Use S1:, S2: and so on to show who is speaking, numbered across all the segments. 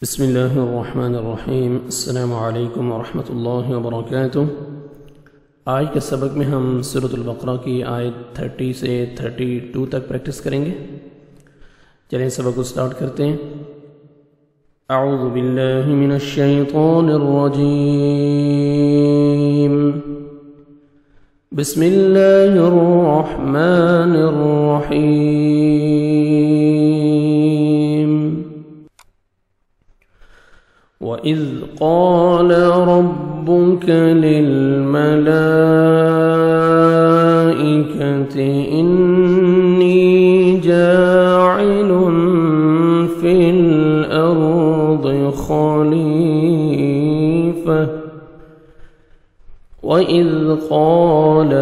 S1: بسم اللہ الرحمن الرحیم۔ السلام علیکم ورحمۃ اللہ وبرکاتہ۔ آج کے سبق میں ہم سورۃ البقرہ کی آیت 30 سے 32 تک پریکٹس کریں گے۔ چلیں سبق کو سٹارٹ کرتے ہیں۔ اعوذ باللہ من الشیطان الرجیم، بسم اللہ الرحمن الرحیم۔ وَإِذْ قَالَ رَبُّكَ لِلْمَلَائِكَةِ إِنِّي جَاعِلٌ فِي الْأَرْضِ خَلِيفَةً وَإِذْ قَالَ،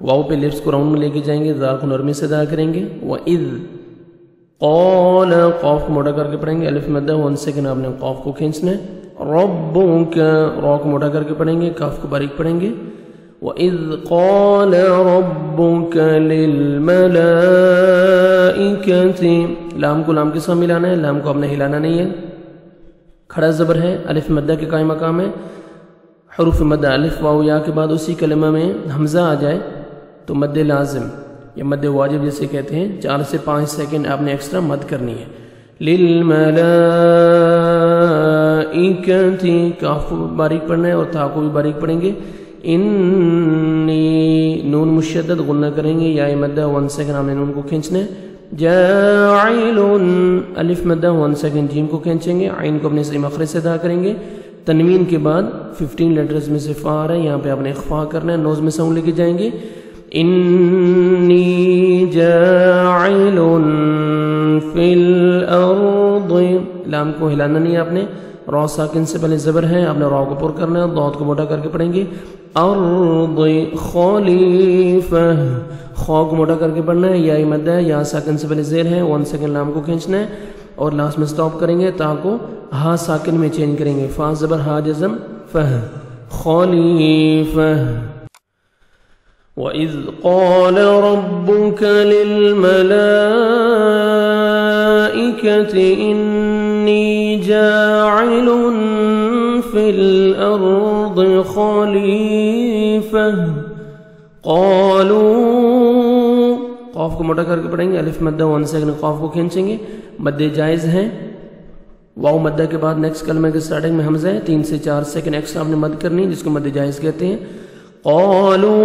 S1: واو پہ لفظ کو راؤنڈ میں لے کے جائیں گے، ذا کو نرمی سے ادا کریں گے۔ وَإِذْ قال، قاف کو موٹا کر کے پڑھیں گے، الف مدہ 1 سیکنڈ آپ نے قاف کو کھینچنا ہے۔ ربک، را کو موٹا کر کے پڑھیں گے، کاف کو باریک پڑھیں گے۔ وَإِذْ قَالَ رَبُّكَ لِلْمَلَائِكَةِ، لام کو لام کے ساتھ ملانا ہے، لام کو آپ نے ہلانا نہیں ہے، کھڑا زبر ہے، الف مدہ کے قائم مقام ہے۔ حروف مدہ الف واو یا کے بعد اسی کلمہ میں حمزہ آ جائے تو مد لازم یا مد واجب جسے کہتے ہیں، 4 سے 5 سیکنڈ آپ نے ایکسٹرا مد کرنی ہے۔ للملائکتی، کاف کو باریک پڑھنا ہے اور تا کو بھی باریک پڑھیں گے۔ انی، نون مشدد غنہ کریں گے، یا مدہ 1 سیکنڈ آپ نے نون کو کھینچنا ہے۔ جاعل، الف مدہ 1 سیکنڈ جیم کو کھینچیں گے، عین کو اپنے صحیح مخرج سے ادا کریں گے۔ تنوین کے بعد 15 لیٹرز میں سے فا ہے، یہاں پہ آپ نے اخفا کرنا ہے، نوز میں ساؤنڈ لے کے جائیں گے۔ انی جاعل فی الارض، لام کو ہلانا نہیں ہے آپ نے، را ساکن سے پہلے زبر ہے، آپ نے را کو پر کرنا ہے، ضاد کو موٹا کر کے پڑھیں گے۔ ارض خلیفہ، خا کو موٹا کر کے پڑھنا ہے، یا مدہ ہے، یا ساکن سے پہلے زیر ہے، 1 سیکنڈ لام کو کھینچنا ہے اور لاسٹ میں سٹاپ کریں گے، تا کو ہا ساکن میں چینج کریں گے، فا زبر ہا جزم فہ، خلیفہ۔ وَإِذْ قَالَ رَبُّكَ لِلْمَلَائِكَةِ إِنِّي جَاعِلٌ فِي الْأَرْضِ خَلِيفَةً قَالُوا، قاف کو موٹا کر کے پڑھیں گے، الف مدہ 1 سیکنڈ قاف کو کھینچیں گے، مد جائز ہے، واو مدہ کے بعد نیکسٹ کلمہ کے سٹارٹنگ میں حمزہ ہے، 3 سے 4 سیکنڈ ایکسٹرا آپ نے مد کرنی جس کو مد جائز کہتے ہیں۔ قالوا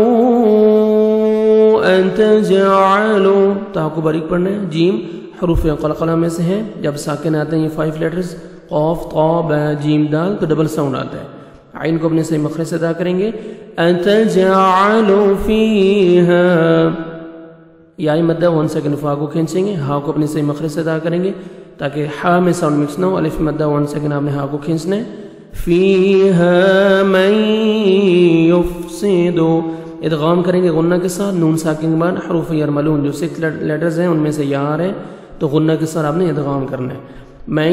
S1: اتجعل، تا کو باریک پڑھنا ہے، جیم حروف قلقلہ میں سے ہے، جب ساکن آتے ہیں یہ 5 لیٹرز، قاف طا با جیم دال تو ڈبل ساؤنڈ آتا ہے، عین کو اپنے صحیح مخرج سے ادا کریں گے۔ اتجعل فیہا، یا مدہ 1 سیکنڈ فا کو کھینچیں گے، ہا کو اپنے صحیح مخرج سے ادا کریں گے تاکہ ہا میں ساؤنڈ مکس نہ ہو، الف مدہ 1 سیکنڈ آپ نے ہا کو کھینچنا ہے۔ فیہا من یفسد، ادغام کریں گے غنہ کے ساتھ، نون ساکن کے بعد حروف یرملون جو 6 لیٹرز ہیں ان میں سے یا آ رہے ہیں تو غنہ کے ساتھ آپ نے ادغام کرنا ہے۔ میں،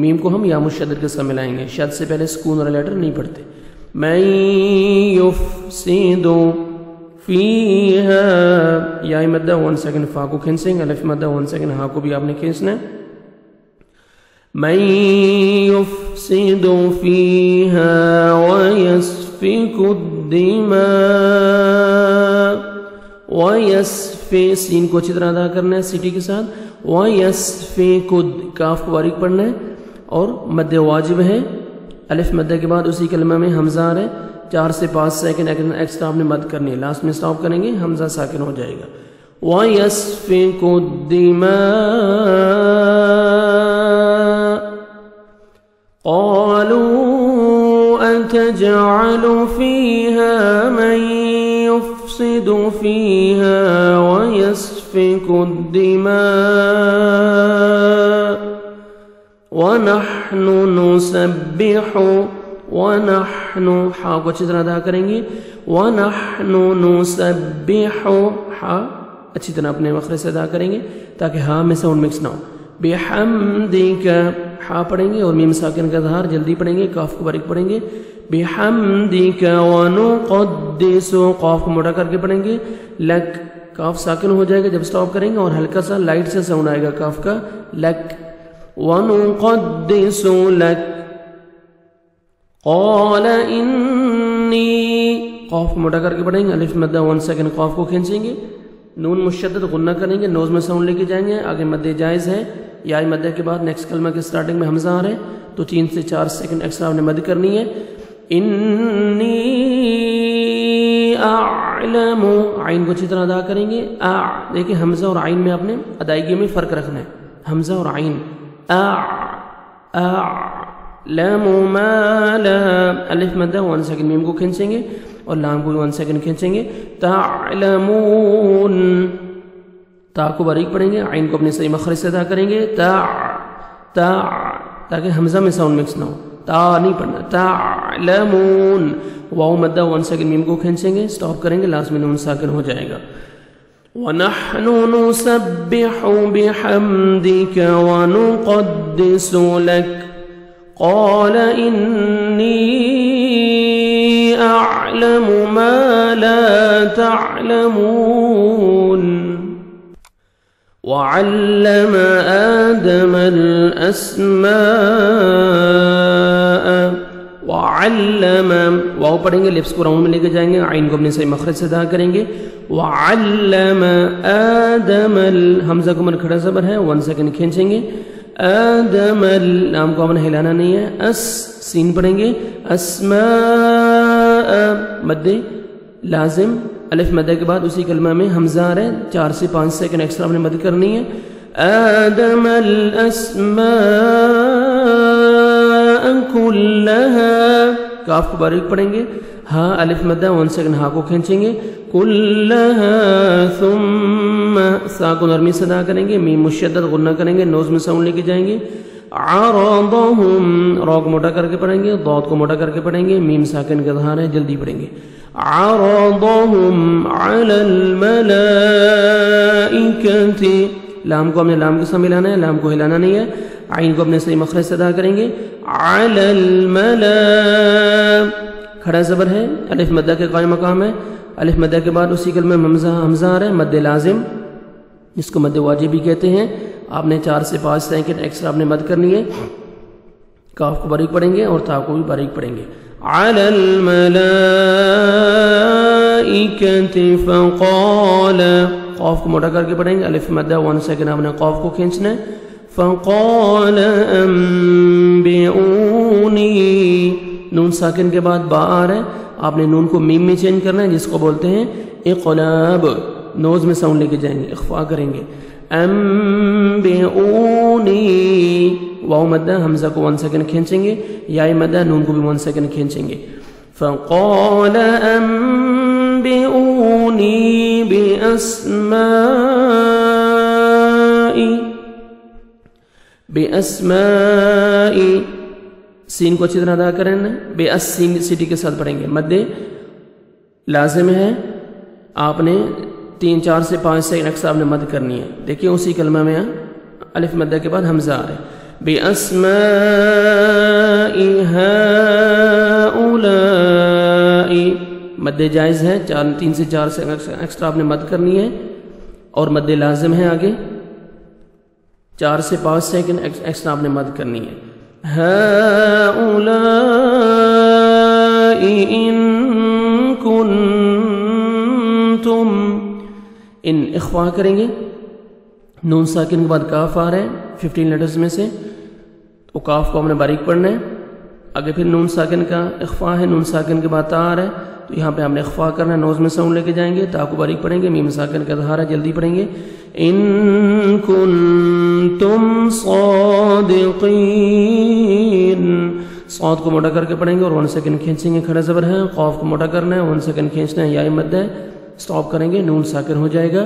S1: میم کو ہم یا مشدد کے ساتھ ملائیں گے، شد سے پہلے سکون والا لیٹر نہیں پڑھتے۔ من یفسد فیہا، یا مدہ 1 سیکنڈ فا کو کھینچیں گے، الف مدہ 1 سیکنڈ ہا کو بھی آپ نے کھینچنا ہے۔ من یفسد فیہا ویسفک الدماء، ویسفی، سین کو اچھی طرح ادا کرنا ہے سیٹی کے ساتھ، ویسفک، کاف کو باریک پڑھنا ہے اور مد واجب ہے، الف مدہ کے بعد اسی کلمہ میں حمزہ آ رہا ہے، 4 سے 5 سیکنڈ ایکسٹرا آپ نے مد کرنی ہے، لاسٹ میں سٹاپ کریں گے، حمزہ ساکن ہو جائے گا۔ وَيَسْفِكُ الدِّمَاءَ قَالُوا أَتَجْعَلُ فِيهَا مَن يُفْسِدُ فِيهَا وَيَسْفِكُ الدِّمَاءَ وَنَحْنُ نُسَبِّحُ، وَنَحْنُ، حا کو اچھی طرح ادا کریں گے، وَنَحْنُ نُسَبِّحُ، حا اچھی طرح اپنے مخرج سے ادا کریں گے تاکہ ہاں میں ساؤنڈ مکس نہ ہو۔ بحمدک، ہا پڑھیں گے اور میم ساکن کا اظہار جلدی پڑھیں گے، کاف کو باریک پڑھیں گے۔ بحمدک ونقدس، قاف کو موٹا کر کے پڑھیں گے، لک، کاف ساکن ہو جائے گا جب سٹاپ کریں گے اور ہلکا سا لائٹ سے ساؤنڈ آئے گا کاف کا، لک وَنُقَدِّسُ لَكَ قَالَ إِنِّي قاف کو موٹا کر کے پڑھیں گے، الف مدہ 1 سیکنڈ قاف کو کھینچیں گے، نون مشدد غنہ کریں گے، نوز میں ساؤنڈ لے کے جائیں گے، آگے مد جائز ہے، یا مدہ کے بعد نیکسٹ کلمہ کے سٹارٹنگ میں حمزہ آ رہا ہے تو 3 سے 4 سیکنڈ ایکسٹرا آپ نے مد کرنی ہے. انی اعلم، عین کو اچھی طرح ادا کریں گے. دیکھیں حمزہ اور عین میں آپ نے ادائیگی میں فرق رکھنا ہے، حمزہ اور عین. اعلم ما لا، الف مدہ 1 سیکنڈ میم کو کھینچیں گے اور لام کو 1 سیکنڈ کھینچیں گے. تعلمون، تا کو باریک پڑھیں گے، عین کو اپنے صحیح مخرج سے ادا کریں گے. تاکہ حمزہ میں ساؤنڈ مکس نہ ہو، تا نہیں پڑھنا. تعلمون، واو مدہ 1 سیکنڈ میم کو کھینچیں گے، سٹاپ کریں گے، لاسٹ میں نون ساکن ہو جائے گا. وَنَحْنُ نُسَبِّحُ بِحَمْدِكَ وَنُقَدِّسُ لَكَ قَالَ إِنِّي أَعْلَمُ مَا لَا تَعْلَمُونَ. وَعَلَّمَ آدَمَ الْأَسْمَاءَ، وَعَلَّمَ، واو پڑھیں گے، لپس کو راؤنڈ میں لے کے جائیں گے، عین کو اپنے صحیح مخرج سے ادا کریں گے. وَعَلَّمَ آدَمَ، حمزہ کو مد کھڑا زبر ہے، 1 سیکنڈ کھینچیں گے. آدم، لام کو ہم نے ہلانا نہیں ہے، سین پڑھیں گے. اسماء، مد لازم، الف مدہ کے بعد اسی کلمہ میں حمزہ آ رہا ہے، 4 سے 5 سیکنڈ ایکسٹرا ہم نے مد کرنی ہے. آدم الاسماء کلہا، کاف کو باریک پڑھیں گے، ہا الف مدہ 1 سیکنڈ ہا کو کھینچیں گے. کلہا، ثم، سا کو نرمی سے ادا کریں گے، میم مشدد غنہ کریں گے، نوز میں ساؤنڈ لے کے جائیں گے. عرضہم، را کو موٹا کر کے پڑھیں گے، ضاد کو موٹا کر کے پڑھیں گے، میم ساکن کا اظہار ہے، جلدی پڑھیں گے. عرضہم علی الملائکۃ، لام کو ہم نے لام کے ساتھ ملانا ہے، لام کو ہلانا نہیں ہے، عین کو اپنے صحیح مخرج سے ادا کریں گے. علی الملا، کھڑا زبر ہے، الف مدہ کے قائم مقام ہے، الف مدہ کے بعد اسی کلمہ میں حمزہ آ رہا ہے، مد لازم جس کو مد واجب بھی کہتے ہیں. آپ نے 4 سے 5 سیکنڈ ایکسٹرا آپ نے مد کرنی ہے. کاف کو باریک پڑھیں گے اور تا کو بھی باریک پڑھیں گے. علی الملائکۃ فقال، قاف کو موٹا کر کے پڑھیں گے، الف مدہ 1 سیکنڈ آپ نے قاف کو کھینچنا ہے. فقال انبئونی، نون ساکن کے بعد با آ رہا ہے، آپ نے نون کو میم میں چینج کرنا ہے جس کو بولتے ہیں اقلاب، نوز میں ساؤنڈ لے کے جائیں گے، اخفا کریں گے. انبئونی، واو مدہ حمزہ کو 1 سیکنڈ کھینچیں گے، یا مدہ نون کو بھی 1 سیکنڈ کھینچیں گے. فقال انبئونی باسماء، سین کو اچھی طرح ادا کریں، بے اس سین سٹی کے ساتھ پڑھیں گے. مد لازم ہے، آپ نے 3 4 سے 5 سیکنڈ ایکسٹرا آپ نے مد کرنی ہے. دیکھیے اسی کلمہ میں الف مدہ کے بعد حمزہ آ رہا ہے. بِأَسْمَاءِ هَؤُلَاءِ، مد جائز ہے، 3 سے 4 سے ایکسٹرا آپ نے مد کرنی ہے، اور مد لازم ہے آگے 4 سے 5 سیکنڈ ایکسٹرا آپ نے مد کرنی ہے. هَؤُلَاءِ إِن كُنتُمْ، ان اخفا کریں گے، نون ساکن کے بعد کاف آ رہا ہے 15 لیٹرز میں سے، تو کاف کو ہم نے باریک پڑھنا ہے. آگے پھر نون ساکن کا اخفا ہے، نون ساکن کے بعد تا آ رہا ہے، تو یہاں پہ ہم نے اخفا کرنا ہے، نوز میں ساؤنڈ لے کے جائیں گے، تا کو باریک پڑھیں گے، میم ساکن کا اظہار ہے، جلدی پڑھیں گے. ان کنتم صادقین، صاد کو موٹا کر کے پڑھیں گے اور 1 سیکنڈ کھینچیں گے، کھڑا زبر ہے، قاف کو موٹا کرنا ہے، 1 سیکنڈ کھینچنا ہے، یا مد ہے، سٹاپ کریں گے، نون ساکن ہو جائے گا.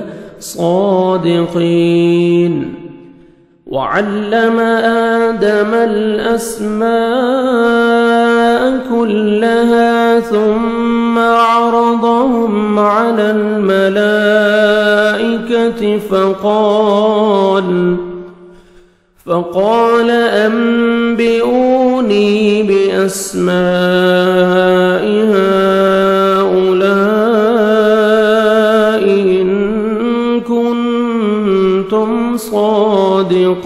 S1: صادقین. وعلم آدم الأسماء كلها ثم عرضهم على الملائكة فقال أنبئوني بأسماء هؤلاء إن كنتم صادقين.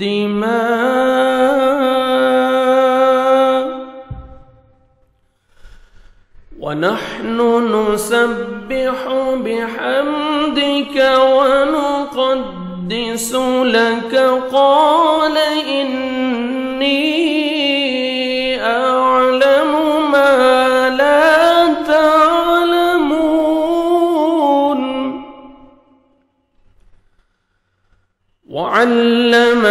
S1: الدماء ونحن نسبح بحمدك ونقدس لك قال إني أعلم ما لا تعلمون وعلم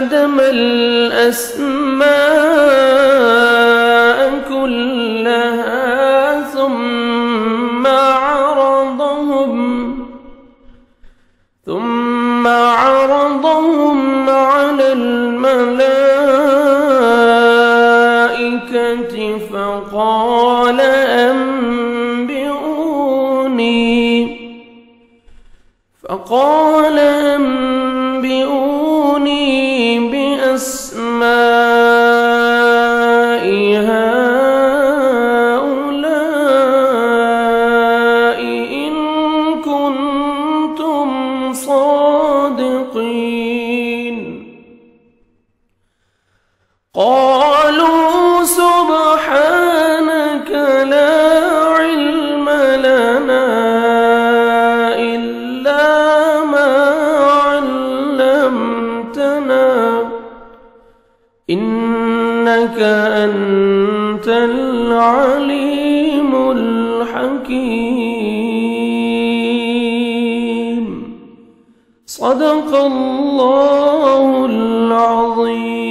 S1: آدم الأسماء كلها ثم عرضهم على الملائكة فقال أنبئوني بأسماء هؤلاء إن كنتم صادقين قالوا سبحانك لا علم لنا إلا ما علمتنا إنك أنت العليم الحكيم صدق الله العظيم.